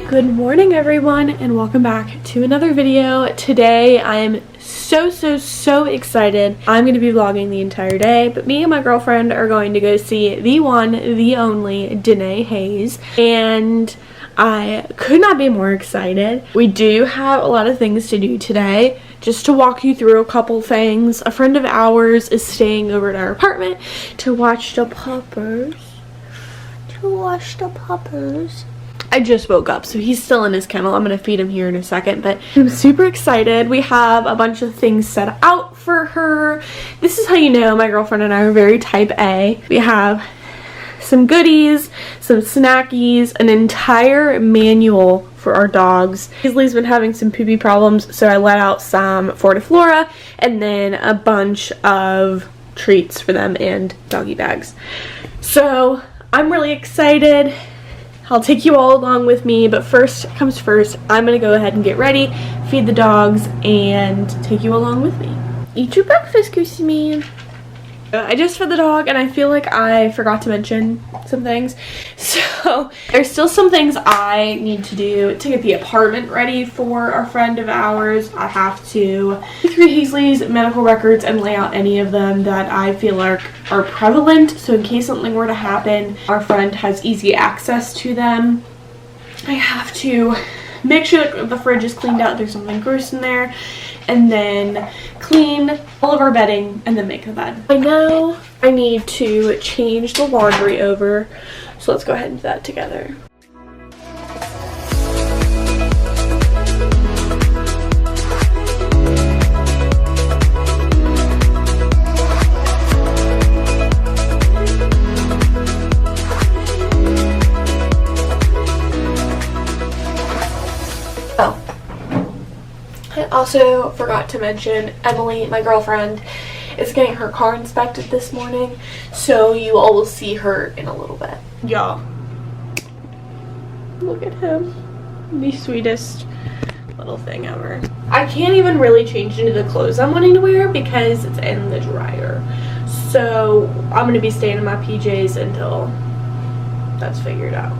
Good morning everyone and welcome back to another video. Today I am so excited. I'm going to be vlogging the entire day, but me and my girlfriend are going to go see the one, the only Danae Hays, and I could not be more excited. We do have a lot of things to do today. Just to walk you through a couple things, a friend of ours is staying over at our apartment to watch the puppers. I just woke up, so he's still in his kennel. I'm going to feed him here in a second, but I'm super excited. We have a bunch of things set out for her. This is how you know my girlfriend and I are very type A. We have some goodies, some snackies, an entire manual for our dogs. Paisley's been having some poopy problems, so I let out some Fortiflora and then a bunch of treats for them and doggy bags. So I'm really excited. I'll take you all along with me, but first comes first, I'm gonna go ahead and get ready, feed the dogs, and take you along with me. Eat your breakfast, Goosey Man. I just fed the dog and I feel like I forgot to mention some things. So there's still some things I need to do to get the apartment ready for a friend of ours. I have to go through Hazley's medical records and lay out any of them that I feel like are prevalent. So in case something were to happen, our friend has easy access to them. I have to make sure that the fridge is cleaned out, there's nothing gross in there, and then clean all of our bedding and then make the bed. I know I need to change the laundry over, so let's go ahead and do that together. I also forgot to mention Emily, my girlfriend, is getting her car inspected this morning, so you all will see her in a little bit. Y'all, look at him. The sweetest little thing ever. I can't even really change into the clothes I'm wanting to wear because it's in the dryer. So I'm going to be staying in my PJs until that's figured out.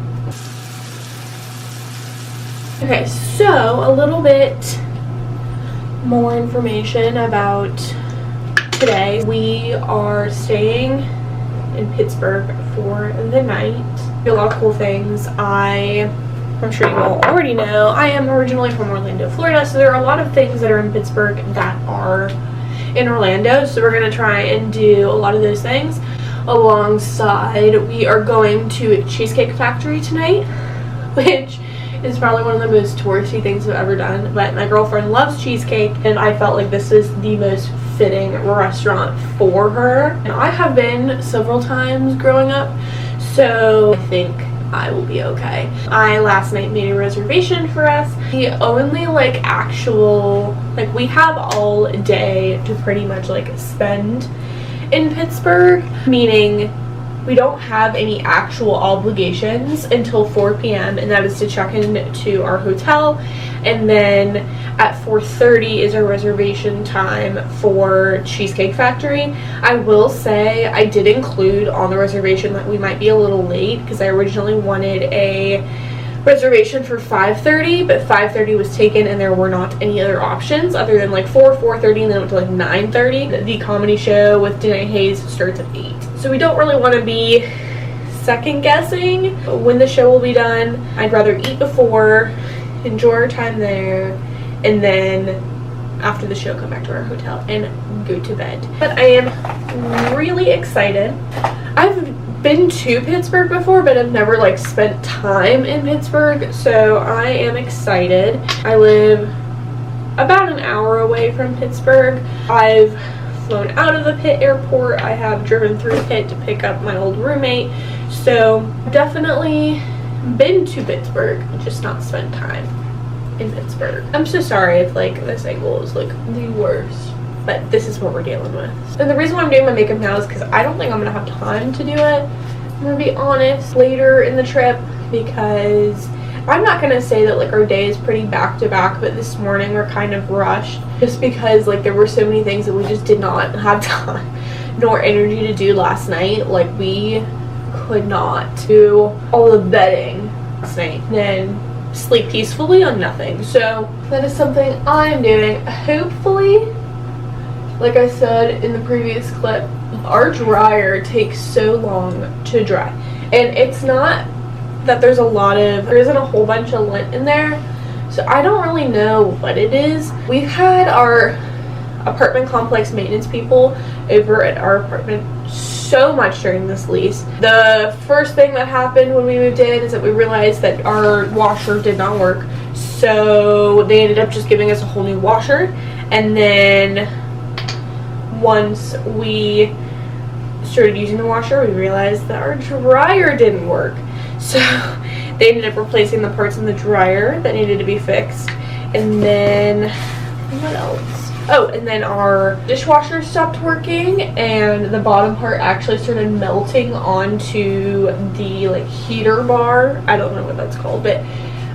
Okay, so a little bit more information about today. We are staying in Pittsburgh for the night. A lot of cool things. I'm sure you all already know, I am originally from Orlando, Florida, so there are a lot of things that are in Pittsburgh that are in Orlando, so we're going to try and do a lot of those things. Alongside, we are going to Cheesecake Factory tonight, which is probably one of the most touristy things I've ever done, but my girlfriend loves cheesecake and I felt like this is the most fitting restaurant for her. And I have been several times growing up, so I think I will be okay. I last night made a reservation for us. The only we have all day to pretty much spend in Pittsburgh, meaning we don't have any actual obligations until 4 p.m. and that is to check in to our hotel, and then at 4:30 is our reservation time for Cheesecake Factory. I will say I did include on the reservation that we might be a little late because I originally wanted a reservation for 5:30, but 5:30 was taken and there were not any other options other than 4:30, and then it went to 9:30. The comedy show with Danae Hays starts at 8. So we don't really want to be second guessing when the show will be done. I'd rather eat before, enjoy our time there, and then after the show come back to our hotel and go to bed. But I am really excited. I've been to Pittsburgh before, but I've never spent time in Pittsburgh, so I am excited. I live about an hour away from Pittsburgh. I've flown out of the Pitt airport. I have driven through Pitt to pick up my old roommate, so definitely been to Pittsburgh, just not spent time in Pittsburgh. I'm so sorry if this angle is the worst, but this is what we're dealing with. And the reason why I'm doing my makeup now is because I don't think I'm gonna have time to do it, I'm gonna be honest, later in the trip, because I'm not gonna say that our day is pretty back to back, but this morning we're kind of rushed just because there were so many things that we just did not have time nor energy to do last night. We could not do all the bedding last night. Then sleep peacefully on nothing. So that is something I'm doing. Hopefully, like I said in the previous clip, our dryer takes so long to dry. And it's not that there isn't a whole bunch of lint in there. So I don't really know what it is. We've had our apartment complex maintenance people over at our apartment so much during this lease. The first thing that happened when we moved in is that we realized that our washer did not work. So they ended up just giving us a whole new washer. And then once we started using the washer, we realized that our dryer didn't work. So they ended up replacing the parts in the dryer that needed to be fixed. And then what else? Oh, and then our dishwasher stopped working, and the bottom part actually started melting onto the like heater bar. I don't know what that's called, but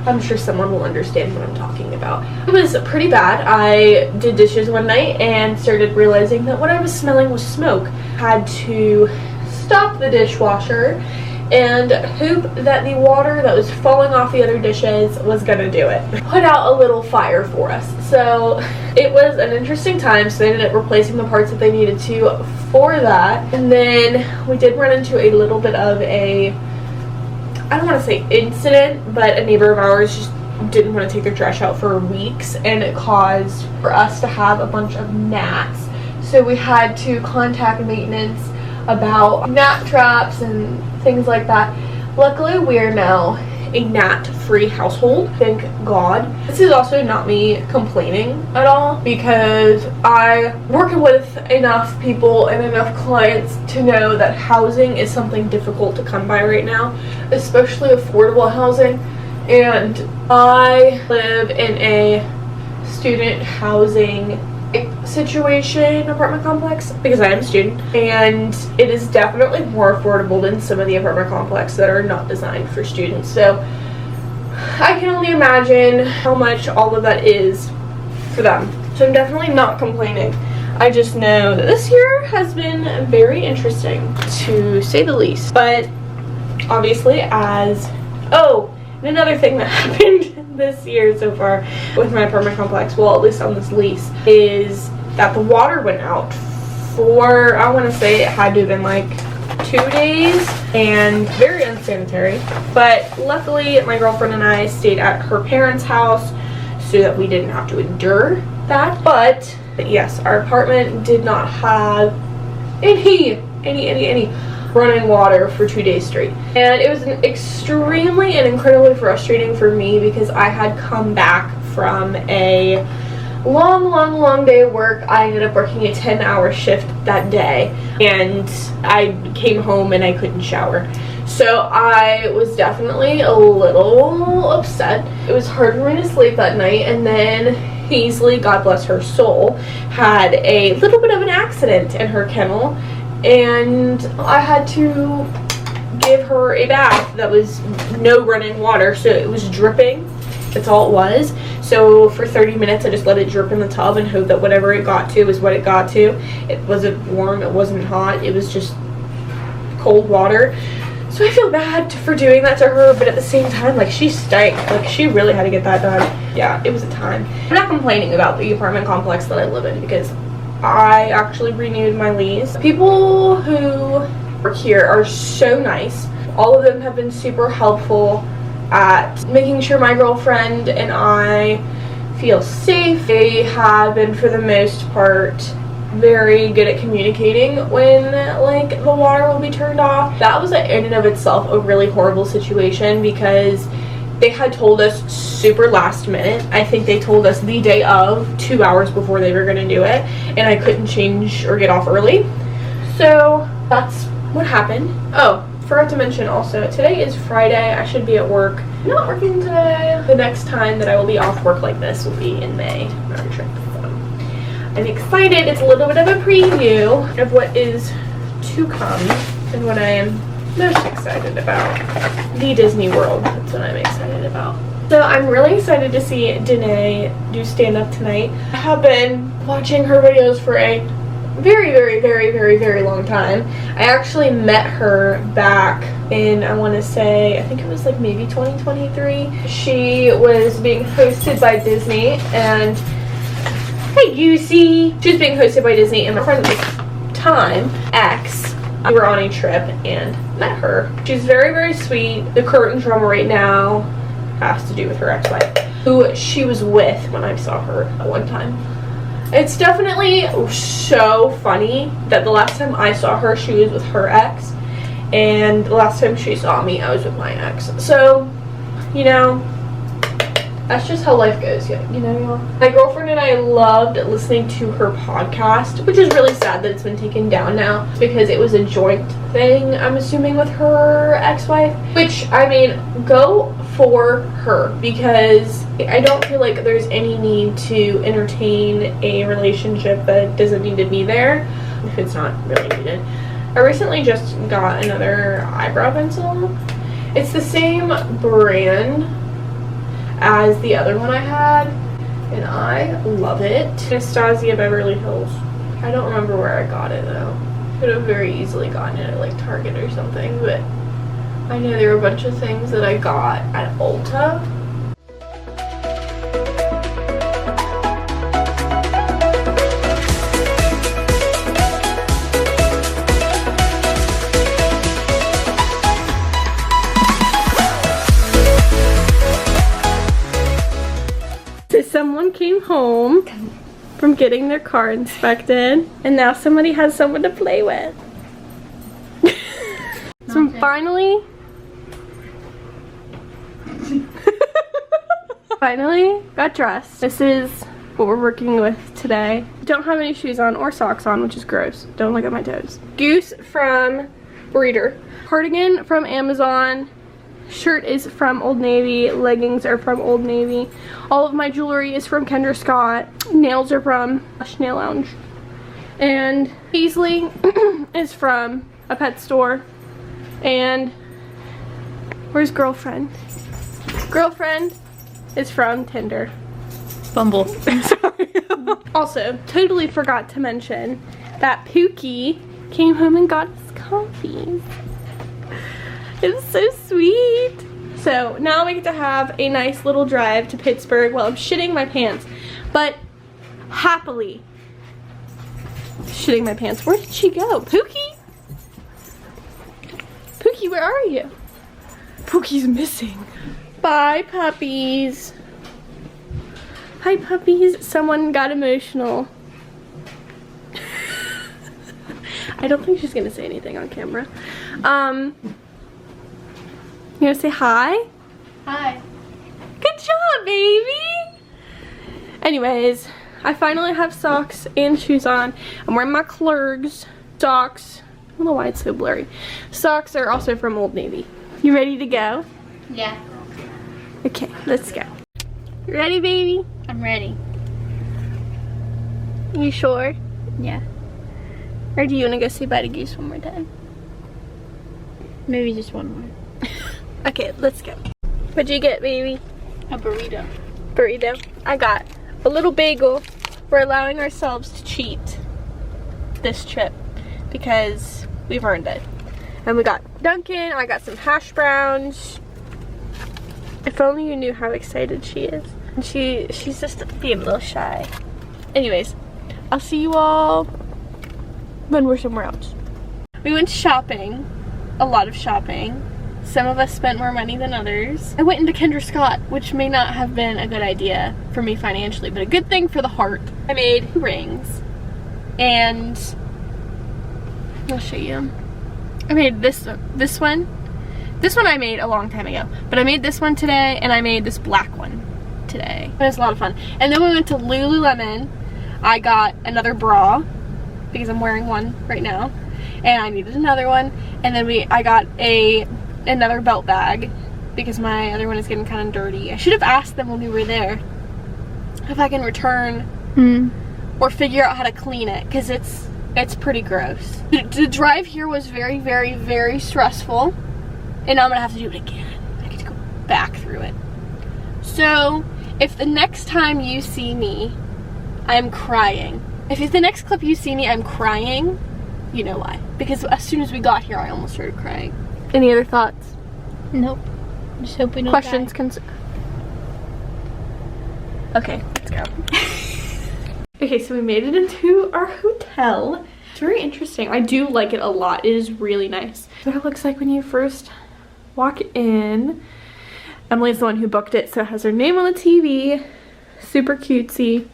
I'm sure someone will understand what I'm talking about. It was pretty bad. I did dishes one night and started realizing that what I was smelling was smoke. Had to stop the dishwasher and hope that the water that was falling off the other dishes was gonna do it. Put out a little fire for us. So it was an interesting time. So they ended up replacing the parts that they needed to for that. And then we did run into a little bit of a, I don't want to say incident, but a neighbor of ours just didn't want to take their trash out for weeks, and it caused for us to have a bunch of gnats. So we had to contact maintenance about gnat traps and things like that. Luckily, we are now a gnat-free household, thank God. This is also not me complaining at all, because I work with enough people and enough clients to know that housing is something difficult to come by right now, especially affordable housing. And I live in a student housing situation apartment complex because I am a student, and it is definitely more affordable than some of the apartment complexes that are not designed for students. So I can only imagine how much all of that is for them. So I'm definitely not complaining. I just know that this year has been very interesting, to say the least. But obviously, and another thing that happened this year so far with my apartment complex, well, at least on this lease, is that the water went out for, I want to say it had to have been like 2 days, and very unsanitary. But luckily, my girlfriend and I stayed at her parents' house so that we didn't have to endure that. But yes, our apartment did not have any running water for 2 days straight. And it was extremely and incredibly frustrating for me because I had come back from a long day of work. I ended up working a 10-hour shift that day, and I came home and I couldn't shower. So I was definitely a little upset. It was hard for me to sleep that night. And then Hazley, God bless her soul, had a little bit of an accident in her kennel, and I had to give her a bath that was no running water, so it was dripping. That's all it was. So for 30 minutes I just let it drip in the tub and hope that whatever it got to is what it got to. It wasn't warm, it wasn't hot, it was just cold water. So I feel bad for doing that to her, but at the same time, like, she stank. Like, she really had to get that done. Yeah, it was a time. I'm not complaining about the apartment complex that I live in because I actually renewed my lease. People who work here are so nice. All of them have been super helpful at making sure my girlfriend and I feel safe. They have been, for the most part, very good at communicating when, like, the water will be turned off. That was in and of itself a really horrible situation because they had told us super last minute. I think they told us the day of, 2 hours before they were going to do it, and I couldn't change or get off early. So that's what happened. Oh, forgot to mention also, today is Friday. I should be at work. I'm not working today. The next time that I will be off work like this will be in May. I'm excited. It's a little bit of a preview of what is to come and what I am most excited about. The Disney World. That's what I'm excited about. So I'm really excited to see Danae do stand-up tonight. I have been watching her videos for a very long time. I actually met her back in, I want to say, I think it was like maybe 2023. She was being hosted by Disney, and hey Juicy, she was being hosted by Disney, and my friend at the time, ex, we were on a trip and met her. She's very, very sweet. The current drama right now has to do with her ex-wife, who she was with when I saw her at one time. It's definitely so funny that the last time I saw her, she was with her ex, and the last time she saw me, I was with my ex. So, you know, that's just how life goes, you know, y'all. My girlfriend and I loved listening to her podcast, which is really sad that it's been taken down now because it was a joint thing, I'm assuming, with her ex-wife. Which, I mean, go for her, because I don't feel like there's any need to entertain a relationship that doesn't need to be there if it's not really needed. I recently just got another eyebrow pencil. It's the same brand as the other one I had, and I love it. Anastasia Beverly Hills. I don't remember where I got it though. Could have very easily gotten it at like Target or something, but I know there were a bunch of things that I got at Ulta. So someone came home from getting their car inspected, and now somebody has someone to play with. So finally got dressed. This is what we're working with today. Don't have any shoes on or socks on, which is gross. Don't look at my toes. Goose from Breeder. Cardigan from Amazon. Shirt is from Old Navy. Leggings are from Old Navy. All of my jewelry is from Kendra Scott. Nails are from Nail Lounge. And Paisley is from a pet store. And where's Girlfriend? Girlfriend is from Tinder. Bumble. Sorry. Also, totally forgot to mention that Pookie came home and got us coffees. It was so sweet. So now we get to have a nice little drive to Pittsburgh. Well, I'm shitting my pants, but happily shitting my pants. Where did she go? Pookie? Pookie, where are you? Pookie's missing. Bye, puppies. Hi, puppies. Someone got emotional. I don't think she's gonna say anything on camera. You gonna say hi? Hi. Good job, baby! Anyways, I finally have socks and shoes on. I'm wearing my clergs. Socks. I don't know why it's so blurry. Socks are also from Old Navy. You ready to go? Yeah. Okay, let's go. You ready, baby? I'm ready. You sure? Yeah. Or do you want to go say bye to Goose one more time? Maybe just one more. Okay, let's go. What'd you get, baby? A burrito. Burrito. I got a little bagel. We're allowing ourselves to cheat this trip because we've earned it. And we got Dunkin'. I got some hash browns. If only you knew how excited she is. And she's just being a little shy. Anyways, I'll see you all when we're somewhere else. We went shopping. A lot of shopping. Some of us spent more money than others. I went into Kendra Scott, which may not have been a good idea for me financially, but a good thing for the heart. I made rings, and I'll show you. I made this one. This one I made a long time ago, but I made this one today, and I made this black one today. It was a lot of fun. And then we went to Lululemon. I got another bra, because I'm wearing one right now, and I needed another one. And then I got another belt bag because my other one is getting kind of dirty. I should have asked them when we were there if I can return or figure out how to clean it, because it's pretty gross. The drive here was very, very, very stressful, and now I'm gonna have to do it again. I get to go back through it. So if the next time you see me I'm crying, if the next clip you see me I'm crying, you know why. Because as soon as we got here I almost started crying. Any other thoughts? Nope. Just hope we don't Questions? die. Okay, let's go. Okay, so we made it into our hotel. It's very interesting. I do like it a lot. It is really nice. What it looks like when you first walk in. Emily's the one who booked it, so it has her name on the TV. Super cutesy.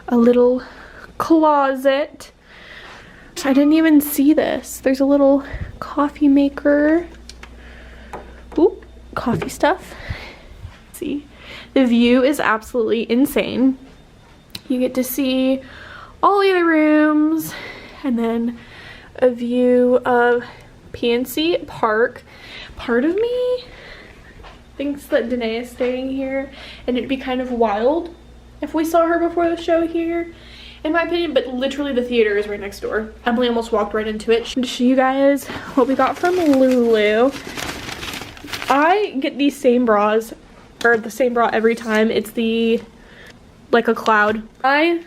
A little closet. I didn't even see this. There's a little coffee maker. Ooh, coffee stuff. See, the view is absolutely insane. You get to see all the other rooms and then a view of PNC Park. Part of me thinks that Danae is staying here and it'd be kind of wild if we saw her before the show here, in my opinion, but literally the theater is right next door. Emily almost walked right into it. To show you guys what we got from Lulu. I get these same bras, or the same bra every time. It's the, like a cloud. I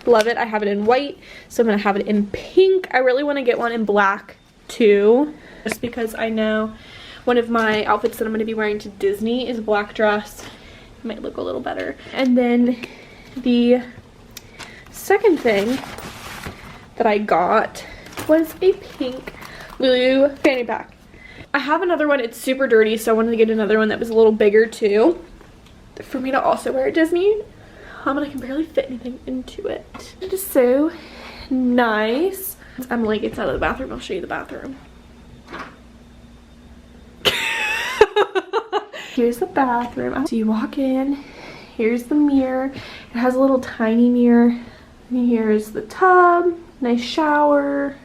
love it. I have it in white, so I'm gonna have it in pink. I really wanna get one in black too, just because I know one of my outfits that I'm gonna be wearing to Disney is a black dress. It might look a little better. And then the second thing that I got was a pink Lulu fanny pack. I have another one. It's super dirty, so I wanted to get another one that was a little bigger too for me to also wear at Disney. But I can barely fit anything into it. It is so nice. Once Emily gets out of the bathroom, I'll show you the bathroom. Here's the bathroom. So you walk in, here's the mirror. It has a little tiny mirror. And here's the tub, nice shower,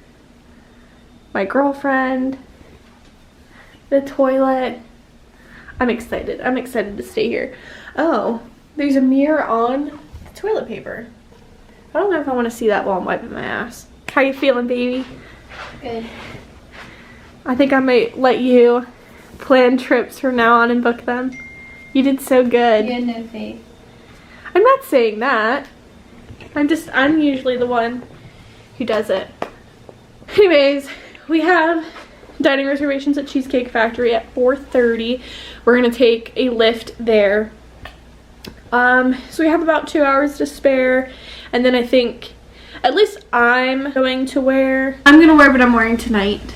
my girlfriend, the toilet. I'm excited. I'm excited to stay here. Oh, there's a mirror on the toilet paper. I don't know if I want to see that while I'm wiping my ass. How you feeling, baby? Good. I think I might let you plan trips from now on and book them. You did so good. You had no faith. I'm not saying that. I'm usually the one who does it. Anyways, we have dining reservations at Cheesecake Factory at 4:30. We're gonna take a Lyft there. So we have about 2 hours to spare, and then I think, at least I'm going to wear what I'm wearing tonight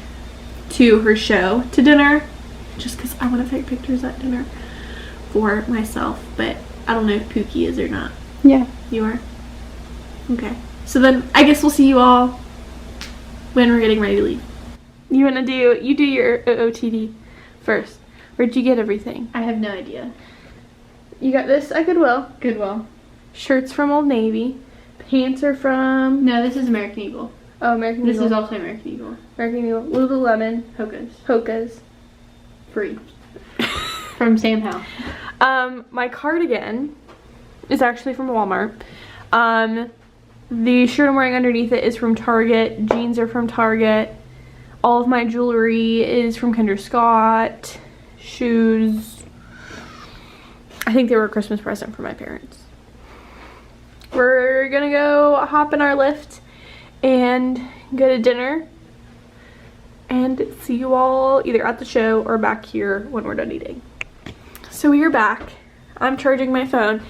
to her show, to dinner, just because I want to take pictures at dinner for myself, but I don't know if Pookie is or not. Yeah. You are? Okay. So then I guess we'll see you all when we're getting ready to leave. You do your OOTD first. Where'd you get everything? I have no idea. You got this at Goodwill. Goodwill. Shirts from Old Navy. Pants are from... No, this is American Eagle. Oh, American Eagle. This is also American Eagle. American Eagle. Lululemon. Hoka's. Free. From Sam Howe. My cardigan is actually from Walmart. The shirt I'm wearing underneath it is from Target. Jeans are from Target. All of my jewelry is from Kendra Scott. Shoes. I think they were a Christmas present for my parents. We're gonna go hop in our Lyft and go to dinner and see you all either at the show or back here when we're done eating. So we are back. I'm charging my phone.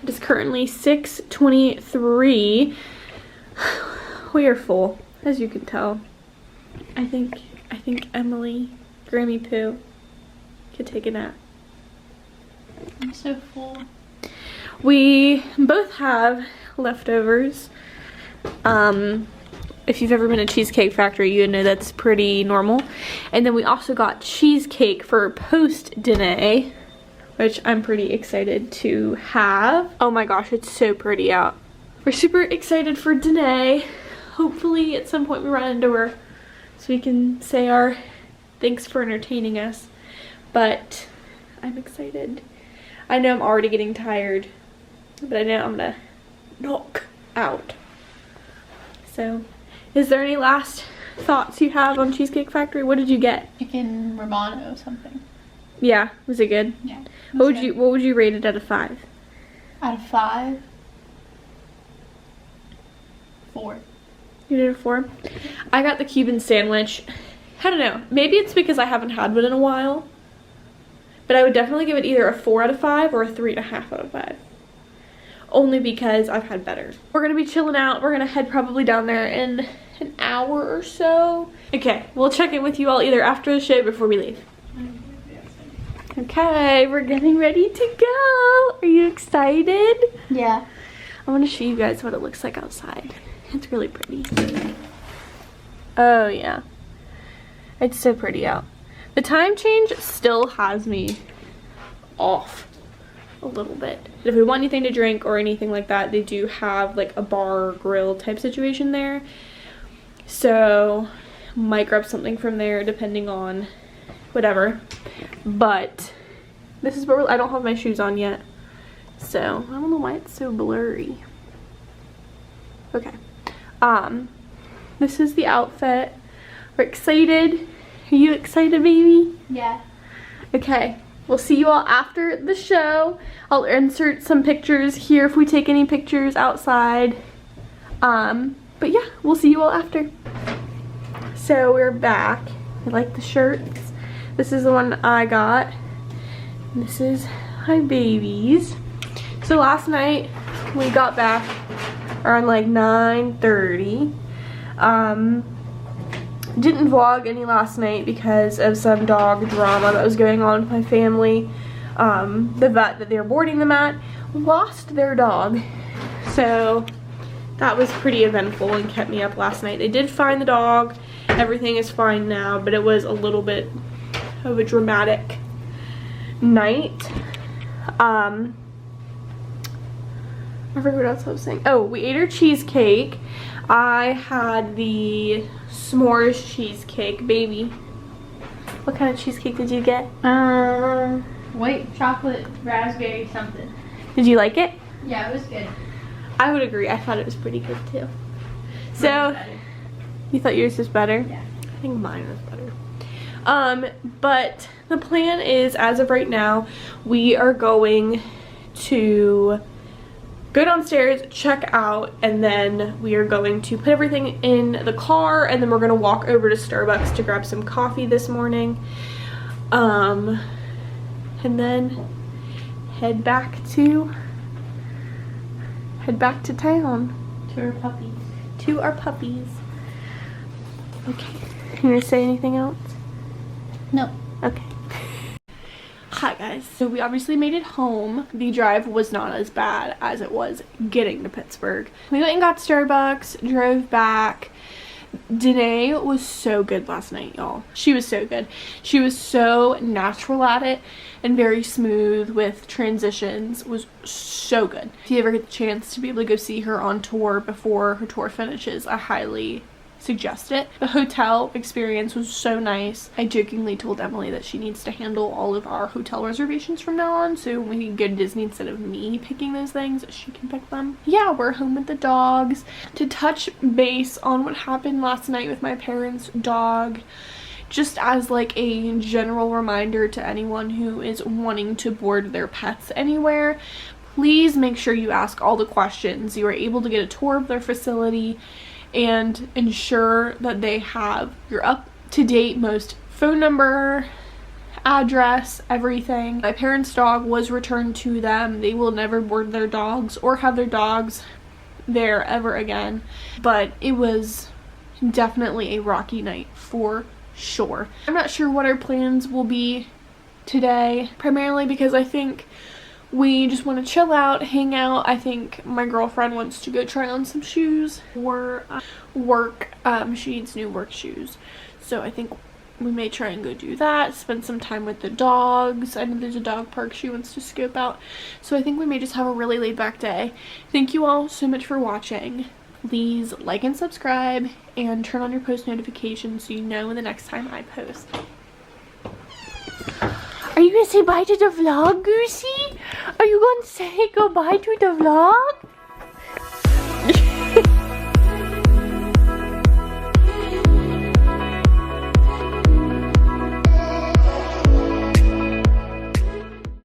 It is currently 6:23. We are full, as you can tell. I think Emily, Grammy Poo, could take a nap. I'm so full. We both have leftovers. If you've ever been to Cheesecake Factory, you know that's pretty normal. And then we also got cheesecake for post-dinner, which I'm pretty excited to have. Oh my gosh, it's so pretty out. We're super excited for Danae. Hopefully at some point we run into her so we can say our thanks for entertaining us. But I'm excited. I know I'm already getting tired, but I know I'm gonna knock out. So, is there any last thoughts you have on Cheesecake Factory? What did you get? Chicken Romano something. Yeah, was it good? Yeah. What would you rate it out of 5? Out of 5? 4. You did a 4? I got the Cuban sandwich. I don't know. Maybe it's because I haven't had one in a while. But I would definitely give it either a 4 out of 5 or a 3.5 out of 5. Only because I've had better. We're gonna be chilling out. We're gonna head probably down there in an hour or so. Okay, we'll check in with you all either after the show or before we leave. Okay, we're getting ready to go. Are you excited? Yeah. I want to show you guys what it looks like outside. It's really pretty. Oh yeah. It's so pretty out. The time change still has me off a little bit. If we want anything to drink or anything like that, they do have like a bar or grill type situation there. So might grab something from there depending on whatever. But this is where I don't have my shoes on yet. So I don't know why it's so blurry. Okay. This is the outfit. We're excited. Are you excited, baby? Yeah. Okay. We'll see you all after the show. I'll insert some pictures here if we take any pictures outside. But yeah, we'll see you all after. So we're back. I like the shirts. This is the one I got. And this is my baby's. So last night we got back around like 9:30. Didn't vlog any last night because of some dog drama that was going on with my family. The vet that they were boarding them at lost their dog. So that was pretty eventful and kept me up last night. They did find the dog. Everything is fine now, but it was a little bit of a dramatic night. I forgot what else I was saying. Oh, we ate our cheesecake. I had the s'mores cheesecake, baby. What kind of cheesecake did you get? White chocolate, raspberry, something. Did you like it? Yeah, it was good. I would agree. I thought it was pretty good too. So, you thought yours was better? Yeah. I think mine was better. But the plan is, as of right now, we are going to go downstairs, check out, and then we are going to put everything in the car, and then we're gonna walk over to Starbucks to grab some coffee this morning. And then head back to town. To our puppies. To our puppies. Okay. You gonna say anything else? No. Okay. Hi guys. So we obviously made it home. The drive was not as bad as it was getting to Pittsburgh. We went and got Starbucks, drove back. Danae was so good last night, y'all. She was so good. She was so natural at it and very smooth with transitions. It was so good. If you ever get the chance to be able to go see her on tour before her tour finishes, I highly suggest it. The hotel experience was so nice. I jokingly told Emily that she needs to handle all of our hotel reservations from now on, so when we can go to Disney, instead of me picking those things, she can pick them. Yeah, we're home with the dogs. To touch base on what happened last night with my parents' dog, just as like a general reminder to anyone who is wanting to board their pets anywhere, please make sure you ask all the questions. You are able to get a tour of their facility and ensure that they have your up-to-date most phone number, address, everything. My parents' dog was returned to them. They will never board their dogs or have their dogs there ever again. But it was definitely a rocky night for sure. I'm not sure what our plans will be today, primarily because I think we just want to chill out, hang out. I think my girlfriend wants to go try on some shoes for work. She needs new work shoes. So I think we may try and go do that, spend some time with the dogs. I know there's a dog park she wants to scope out. So I think we may just have a really laid back day. Thank you all so much for watching. Please like and subscribe and turn on your post notifications so you know when the next time I post. Are you gonna say bye to the vlog, Goosey? Are you gonna say goodbye to the vlog?